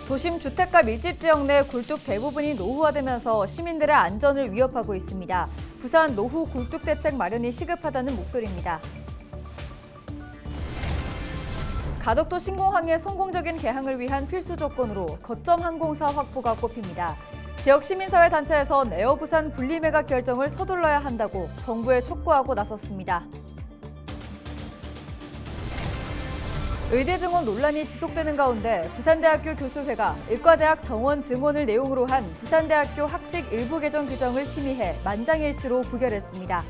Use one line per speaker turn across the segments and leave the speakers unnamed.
도심 주택가 밀집 지역 내 굴뚝 대부분이 노후화되면서 시민들의 안전을 위협하고 있습니다. 부산 노후 굴뚝 대책 마련이 시급하다는 목소리입니다. 가덕도 신공항의 성공적인 개항을 위한 필수 조건으로 거점 항공사 확보가 꼽힙니다. 지역 시민사회 단체에서 에어 부산 분리 매각 결정을 서둘러야 한다고 정부에 촉구하고 나섰습니다. 의대 증원 논란이 지속되는 가운데 부산대학교 교수회가 의과대학 정원 증원을 내용으로 한 부산대학교 학칙 일부 개정 규정을 심의해 만장일치로 부결했습니다.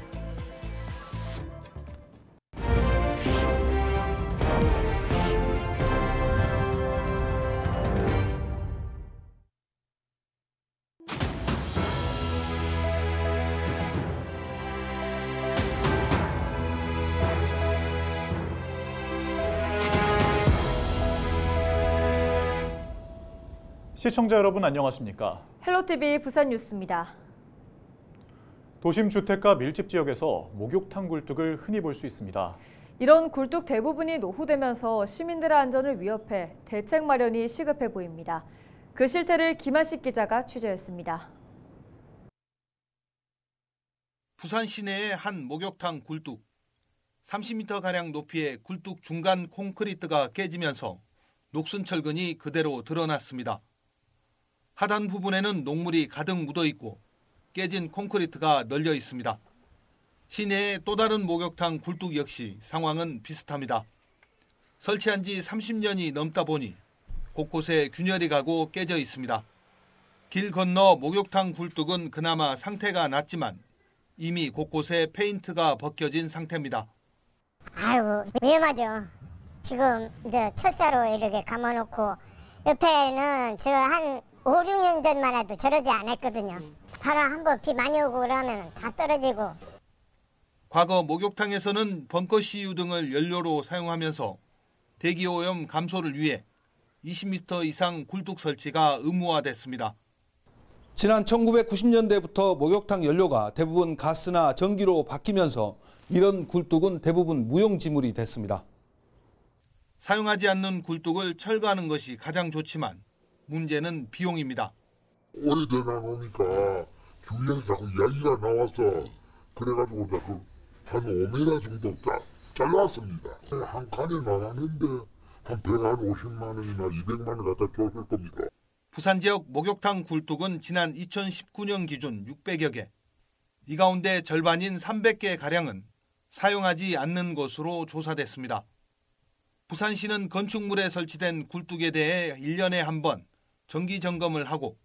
시청자 여러분 안녕하십니까?
헬로티비 부산 뉴스입니다.
도심 주택가 밀집 지역에서 목욕탕 굴뚝을 흔히 볼 수 있습니다.
이런 굴뚝 대부분이 노후되면서 시민들의 안전을 위협해 대책 마련이 시급해 보입니다. 그 실태를 김한식 기자가 취재했습니다.
부산 시내의 한 목욕탕 굴뚝. 30m가량 높이의 굴뚝 중간 콘크리트가 깨지면서 녹슨 철근이 그대로 드러났습니다. 하단 부분에는 녹물이 가득 묻어 있고 깨진 콘크리트가 널려 있습니다. 시내의 또 다른 목욕탕 굴뚝 역시 상황은 비슷합니다. 설치한 지 30년이 넘다 보니 곳곳에 균열이 가고 깨져 있습니다. 길 건너 목욕탕 굴뚝은 그나마 상태가 낫지만 이미 곳곳에 페인트가 벗겨진 상태입니다.
아이고 위험하죠. 지금 이제 철사로 이렇게 감아놓고 옆에는 저 한 5, 6년 전만 해도 저러지 않았거든요. 바람 한번 비 많이 오고 그러면 다 떨어지고.
과거 목욕탕에서는 벙커CU 등을 연료로 사용하면서 대기오염 감소를 위해 20m 이상 굴뚝 설치가 의무화됐습니다.
지난 1990년대부터 목욕탕 연료가 대부분 가스나 전기로 바뀌면서 이런 굴뚝은 대부분 무용지물이 됐습니다.
사용하지 않는 굴뚝을 철거하는 것이 가장 좋지만 문제는 비용입니다.
오래되다 보니까 주위에서 자꾸 이야기가 나와서 그래가지고 한 5m 정도 잘랐습니다. 한 칸에 나가는데 한 150만 원이나 200만 원 갖다 줬을 겁니다.
부산 지역 목욕탕 굴뚝은 지난 2019년 기준 600여 개. 이 가운데 절반인 300개 가량은 사용하지 않는 것으로 조사됐습니다. 부산시는 건축물에 설치된 굴뚝에 대해 1년에 한 번 정기 점검을 하고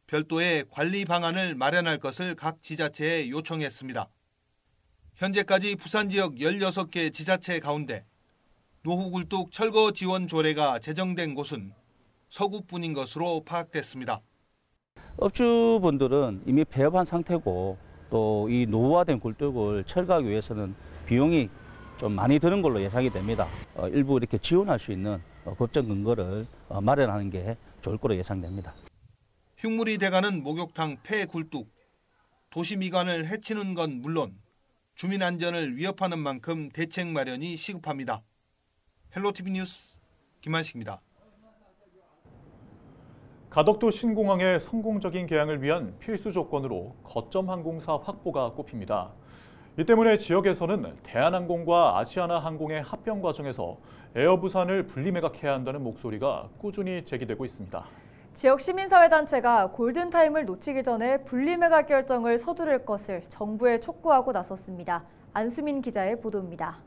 별도의 관리 방안을 마련할 것을 각 지자체에 요청했습니다. 현재까지 부산 지역 16개 지자체 가운데 노후 굴뚝 철거 지원 조례가 제정된 곳은 서구뿐인 것으로 파악됐습니다.
업주분들은 이미 폐업한 상태고 또 이 노후화된 굴뚝을 철거하기 위해서는 비용이 좀 많이 드는 걸로 예상이 됩니다. 일부 이렇게 지원할 수 있는 법적 근거를 마련하는 게 좋을 거로 예상됩니다.
흉물이 돼가는 목욕탕 폐굴뚝. 도시 미관을 해치는 건 물론 주민 안전을 위협하는 만큼 대책 마련이 시급합니다. 헬로티비 뉴스 김한식입니다.
가덕도 신공항의 성공적인 개항을 위한 필수 조건으로 거점 항공사 확보가 꼽힙니다. 이 때문에 지역에서는 대한항공과 아시아나항공의 합병 과정에서 에어부산을 분리매각해야 한다는 목소리가 꾸준히 제기되고 있습니다.
지역 시민사회단체가 골든타임을 놓치기 전에 분리매각 결정을 서두를 것을 정부에 촉구하고 나섰습니다. 안수민 기자의 보도입니다.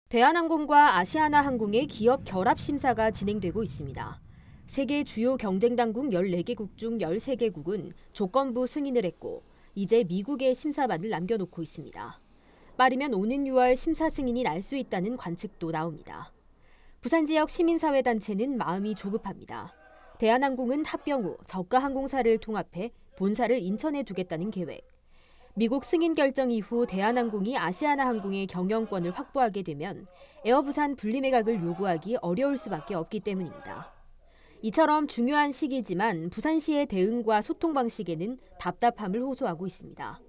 대한항공과 아시아나항공의 기업 결합 심사가 진행되고 있습니다. 세계 주요 경쟁 당국 14개국 중 13개국은 조건부 승인을 했고 이제 미국의 심사반을 남겨놓고 있습니다. 빠르면 오는 6월 심사 승인이 날 수 있다는 관측도 나옵니다. 부산 지역 시민사회단체는 마음이 조급합니다. 대한항공은 합병 후 저가항공사를 통합해 본사를 인천에 두겠다는 계획. 미국 승인 결정 이후 대한항공이 아시아나항공의 경영권을 확보하게 되면 에어부산 분리매각을 요구하기 어려울 수밖에 없기 때문입니다. 이처럼 중요한 시기지만 부산시의 대응과 소통 방식에는 답답함을 호소하고 있습니다.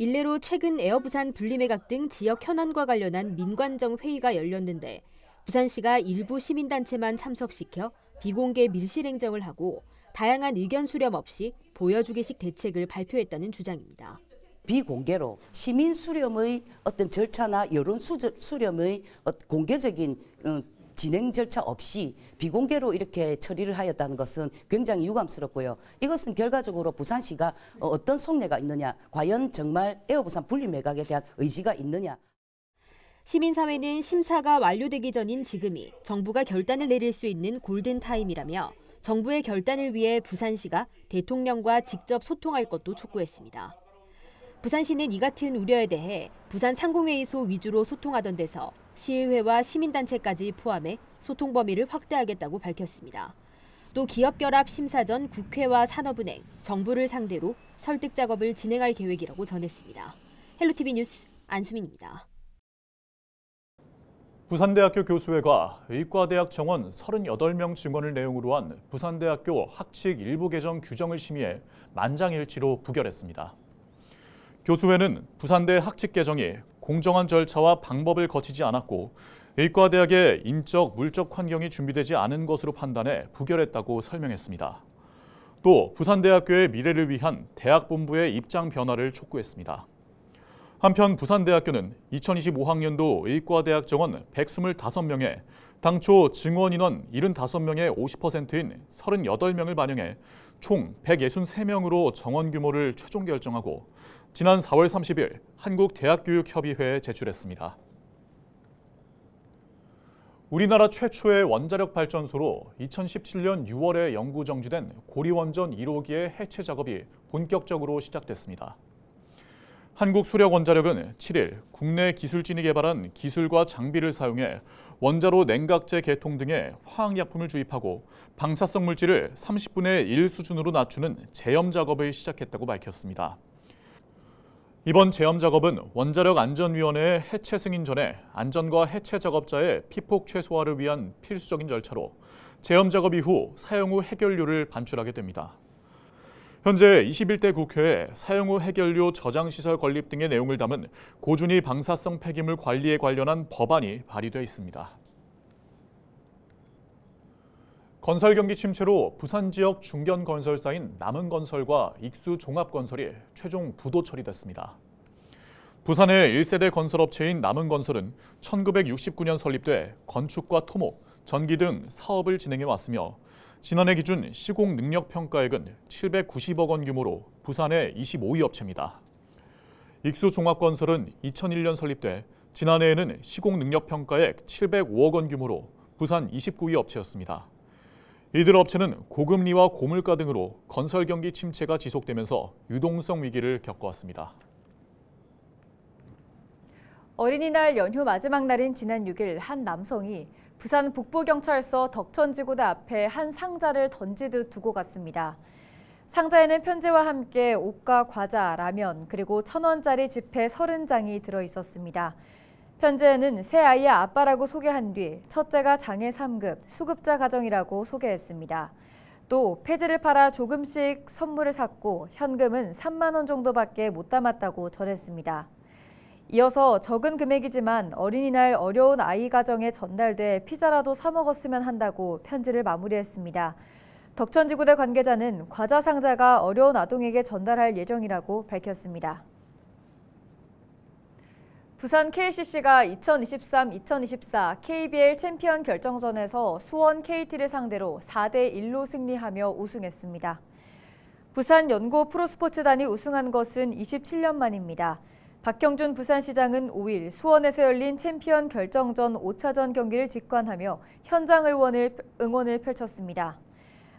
일례로 최근 에어부산 분리매각 등 지역 현안과 관련한 민관정 회의가 열렸는데 부산시가 일부 시민단체만 참석시켜 비공개 밀실행정을 하고 다양한 의견 수렴 없이 보여주기식 대책을 발표했다는 주장입니다.
비공개로 시민 수렴의 어떤 절차나 여론 수렴의 공개적인 진행 절차 없이 비공개로 이렇게 처리를 하였다는 것은 굉장히 유감스럽고요. 이것은 결과적으로 부산시가 어떤 속내가 있느냐, 과연 정말 에어부산 분리매각에 대한 의지가 있느냐.
시민사회는 심사가 완료되기 전인 지금이 정부가 결단을 내릴 수 있는 골든타임이라며 정부의 결단을 위해 부산시가 대통령과 직접 소통할 것도 촉구했습니다. 부산시는 이 같은 우려에 대해 부산 상공회의소 위주로 소통하던 데서 시의회와 시민단체까지 포함해 소통 범위를 확대하겠다고 밝혔습니다. 또 기업결합 심사 전 국회와 산업은행, 정부를 상대로 설득 작업을 진행할 계획이라고 전했습니다. 헬로티비 뉴스 안수민입니다.
부산대학교 교수회가 의과대학 정원 38명 증언을 내용으로 한 부산대학교 학칙 일부 개정 규정을 심의해 만장일치로 부결했습니다. 교수회는 부산대 학칙 개정이 공정한 절차와 방법을 거치지 않았고 의과대학의 인적, 물적 환경이 준비되지 않은 것으로 판단해 부결했다고 설명했습니다. 또 부산대학교의 미래를 위한 대학본부의 입장 변화를 촉구했습니다. 한편 부산대학교는 2025학년도 의과대학 정원 125명에 당초 증원 인원 75명의 50%인 38명을 반영해 총 163명으로 정원 규모를 최종 결정하고 지난 4월 30일 한국대학교육협의회에 제출했습니다. 우리나라 최초의 원자력 발전소로 2017년 6월에 영구 정지된 고리원전 1호기의 해체 작업이 본격적으로 시작됐습니다. 한국수력원자력은 7일 국내 기술진이 개발한 기술과 장비를 사용해 원자로 냉각제 개통 등의 화학약품을 주입하고 방사성 물질을 30분의 1 수준으로 낮추는 제염 작업을 시작했다고 밝혔습니다. 이번 제염 작업은 원자력안전위원회의 해체 승인 전에 안전과 해체 작업자의 피폭 최소화를 위한 필수적인 절차로 제염 작업 이후 사용 후 해결료를 반출하게 됩니다. 현재 21대 국회에 사용 후 해결료 저장시설 건립 등의 내용을 담은 고준위 방사성 폐기물 관리에 관련한 법안이 발의돼 있습니다. 건설 경기 침체로 부산 지역 중견 건설사인 남은건설과 익수종합건설이 최종 부도 처리됐습니다. 부산의 1세대 건설업체인 남은건설은 1969년 설립돼 건축과 토목, 전기 등 사업을 진행해 왔으며 지난해 기준 시공 능력 평가액은 790억 원 규모로 부산의 25위 업체입니다. 익수종합건설은 2001년 설립돼 지난해에는 시공 능력 평가액 705억 원 규모로 부산 29위 업체였습니다. 이들 업체는 고금리와 고물가 등으로 건설 경기 침체가 지속되면서 유동성 위기를 겪어왔습니다.
어린이날 연휴 마지막 날인 지난 6일 한 남성이 부산 북부경찰서 덕천지구대 앞에 한 상자를 던지듯 두고 갔습니다. 상자에는 편지와 함께 옷과 과자, 라면, 그리고 1,000원짜리 지폐 30장이 들어있었습니다. 편지에는 새 아이의 아빠라고 소개한 뒤 첫째가 장애 3급, 수급자 가정이라고 소개했습니다. 또 폐지를 팔아 조금씩 선물을 샀고 현금은 3만 원 정도밖에 못 담았다고 전했습니다. 이어서 적은 금액이지만 어린이날 어려운 아이 가정에 전달돼 피자라도 사 먹었으면 한다고 편지를 마무리했습니다. 덕천지구대 관계자는 과자 상자가 어려운 아동에게 전달할 예정이라고 밝혔습니다. 부산 KCC가 2023-2024 KBL 챔피언 결정전에서 수원 KT를 상대로 4대1로 승리하며 우승했습니다. 부산 연고 프로스포츠단이 우승한 것은 27년 만입니다. 박형준 부산시장은 5일 수원에서 열린 챔피언 결정전 5차전 경기를 직관하며 현장 응원을 펼쳤습니다.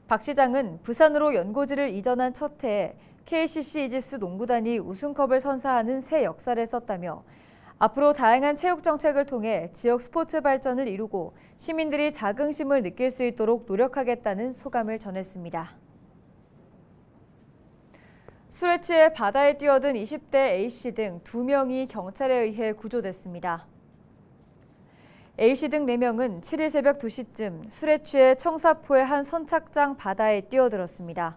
박 시장은 부산으로 연고지를 이전한 첫 해에 KCC 이지스 농구단이 우승컵을 선사하는 새 역사를 썼다며 앞으로 다양한 체육 정책을 통해 지역 스포츠 발전을 이루고 시민들이 자긍심을 느낄 수 있도록 노력하겠다는 소감을 전했습니다. 술에 취해 바다에 뛰어든 20대 A씨 등 2명이 경찰에 의해 구조됐습니다. A씨 등 4명은 7일 새벽 2시쯤 술에 취해 청사포의 한 선착장 바다에 뛰어들었습니다.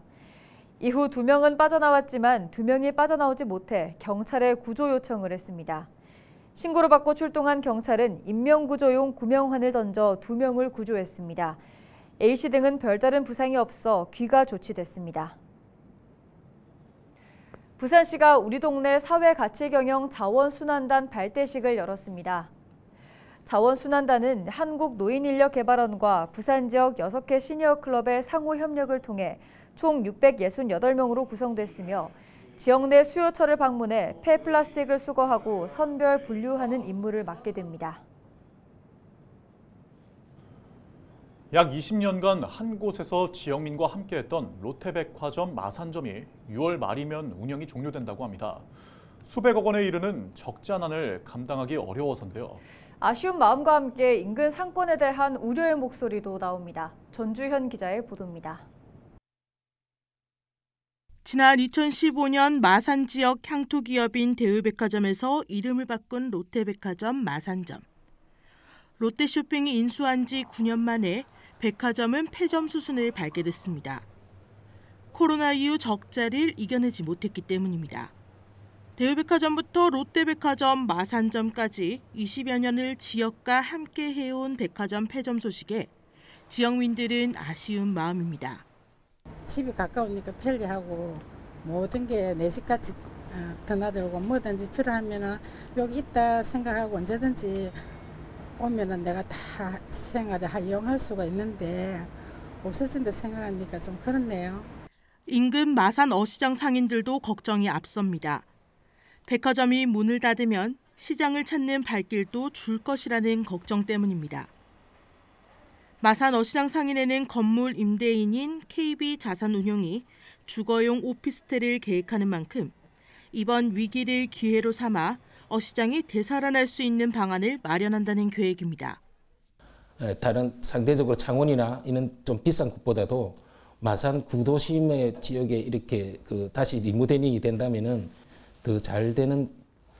이후 2명은 빠져나왔지만 2명이 빠져나오지 못해 경찰에 구조 요청을 했습니다. 신고를 받고 출동한 경찰은 인명구조용 구명환을 던져 2명을 구조했습니다. A씨 등은 별다른 부상이 없어 귀가 조치됐습니다. 부산시가 우리 동네 사회가치경영 자원순환단 발대식을 열었습니다. 자원순환단은 한국노인인력개발원과 부산 지역 6개 시니어 클럽의 상호 협력을 통해 총 668명으로 구성됐으며 지역 내 수요처를 방문해 폐플라스틱을 수거하고 선별 분류하는 임무를 맡게 됩니다.
약 20년간 한 곳에서 지역민과 함께했던 롯데백화점 마산점이 6월 말이면 운영이 종료된다고 합니다. 수백억 원에 이르는 적자난을 감당하기 어려워서인데요.
아쉬운 마음과 함께 인근 상권에 대한 우려의 목소리도 나옵니다. 전주현 기자의 보도입니다.
지난 2015년 마산 지역 향토기업인 대우백화점에서 이름을 바꾼 롯데백화점 마산점. 롯데쇼핑이 인수한 지 9년 만에 백화점은 폐점 수순을 밟게 됐습니다. 코로나 이후 적자를 이겨내지 못했기 때문입니다. 대우백화점부터 롯데백화점, 마산점까지 20여 년을 지역과 함께 해온 백화점 폐점 소식에 지역민들은 아쉬운 마음입니다.
집이 가까우니까 편리하고 모든 게 내 집같이 드나들고 뭐든지 필요하면은 여기 있다 생각하고 언제든지 오면은 내가 다 생활에 이용할 수가 있는데 없어진다 생각하니까 좀 그렇네요.
인근 마산 어시장 상인들도 걱정이 앞섭니다. 백화점이 문을 닫으면 시장을 찾는 발길도 줄 것이라는 걱정 때문입니다. 마산 어시장 상인에는 건물 임대인인 KB자산운용이 주거용 오피스텔을 계획하는 만큼 이번 위기를 기회로 삼아 어시장이 되살아날 수 있는 방안을 마련한다는 계획입니다.
다른 상대적으로 창원이나 이런 좀 비싼 곳보다도 마산 구도심의 지역에 이렇게 다시 리모델링이 된다면은 더 잘 되는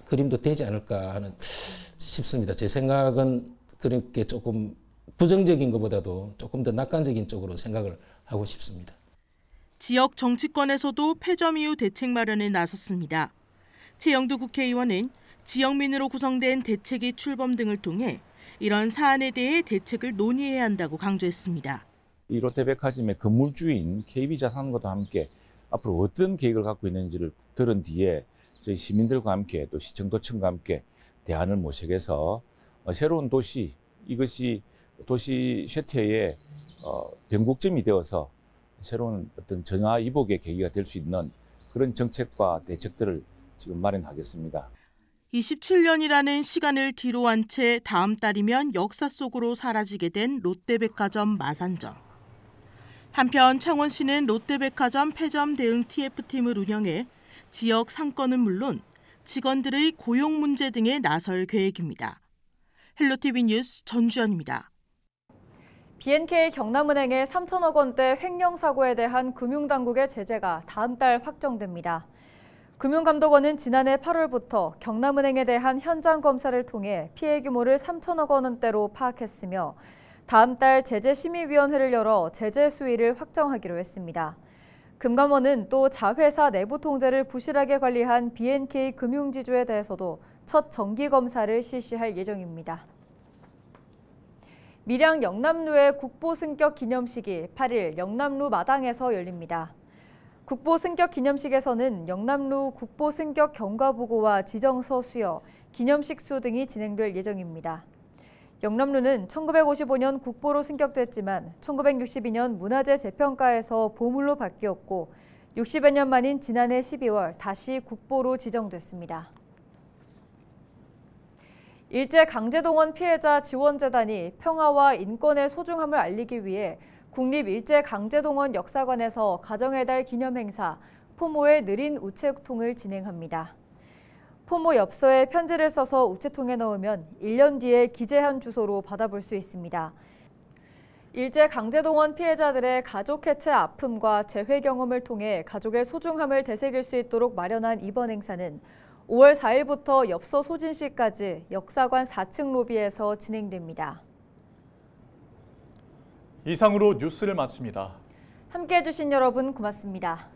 그림도 되지 않을까 하는 싶습니다. 제 생각은 그렇게 조금 부정적인 것보다도 조금 더 낙관적인 쪽으로 생각을 하고 싶습니다.
지역 정치권에서도 폐점 이후 대책 마련에 나섰습니다. 최영두 국회의원은 지역민으로 구성된 대책위 출범 등을 통해 이런 사안에 대해 대책을 논의해야 한다고 강조했습니다.
이 롯데백화점의 건물주인 KB자산과도 함께 앞으로 어떤 계획을 갖고 있는지를 들은 뒤에 저희 시민들과 함께 또 시청도청과 함께 대안을 모색해서 새로운 도시, 이것이 도시 쇠퇴의 변곡점이 되어서 새로운 어떤 전화위복의 계기가 될 수 있는 그런 정책과 대책들을 지금 마련하겠습니다.
27년이라는 시간을 뒤로 한 채 다음 달이면 역사 속으로 사라지게 된 롯데백화점 마산점. 한편 창원시는 롯데백화점 폐점 대응 TF팀을 운영해 지역 상권은 물론 직원들의 고용 문제 등에 나설 계획입니다. 헬로티비 뉴스 전주현입니다.
BNK 경남은행의 3천억 원대 횡령 사고에 대한 금융당국의 제재가 다음 달 확정됩니다. 금융감독원은 지난해 8월부터 경남은행에 대한 현장 검사를 통해 피해 규모를 3천억 원대로 파악했으며 다음 달 제재심의위원회를 열어 제재 수위를 확정하기로 했습니다. 금감원은 또 자회사 내부 통제를 부실하게 관리한 BNK 금융지주에 대해서도 첫 정기검사를 실시할 예정입니다. 밀양 영남루의 국보승격 기념식이 8일 영남루 마당에서 열립니다. 국보승격 기념식에서는 영남루 국보승격 경과보고와 지정서 수여, 기념식 수 등이 진행될 예정입니다. 영남루는 1955년 국보로 승격됐지만 1962년 문화재 재평가에서 보물로 바뀌었고 60여 년 만인 지난해 12월 다시 국보로 지정됐습니다. 일제강제동원 피해자 지원재단이 평화와 인권의 소중함을 알리기 위해 국립일제강제동원 역사관에서 가정의 달 기념행사 포모의 느린 우체통을 진행합니다. 포모 엽서에 편지를 써서 우체통에 넣으면 1년 뒤에 기재한 주소로 받아볼 수 있습니다. 일제강제동원 피해자들의 가족 해체 아픔과 재회 경험을 통해 가족의 소중함을 되새길 수 있도록 마련한 이번 행사는 5월 4일부터 엽서 소진시까지 역사관 4층 로비에서 진행됩니다.
이상으로 뉴스를 마칩니다.
함께해 주신 여러분 고맙습니다.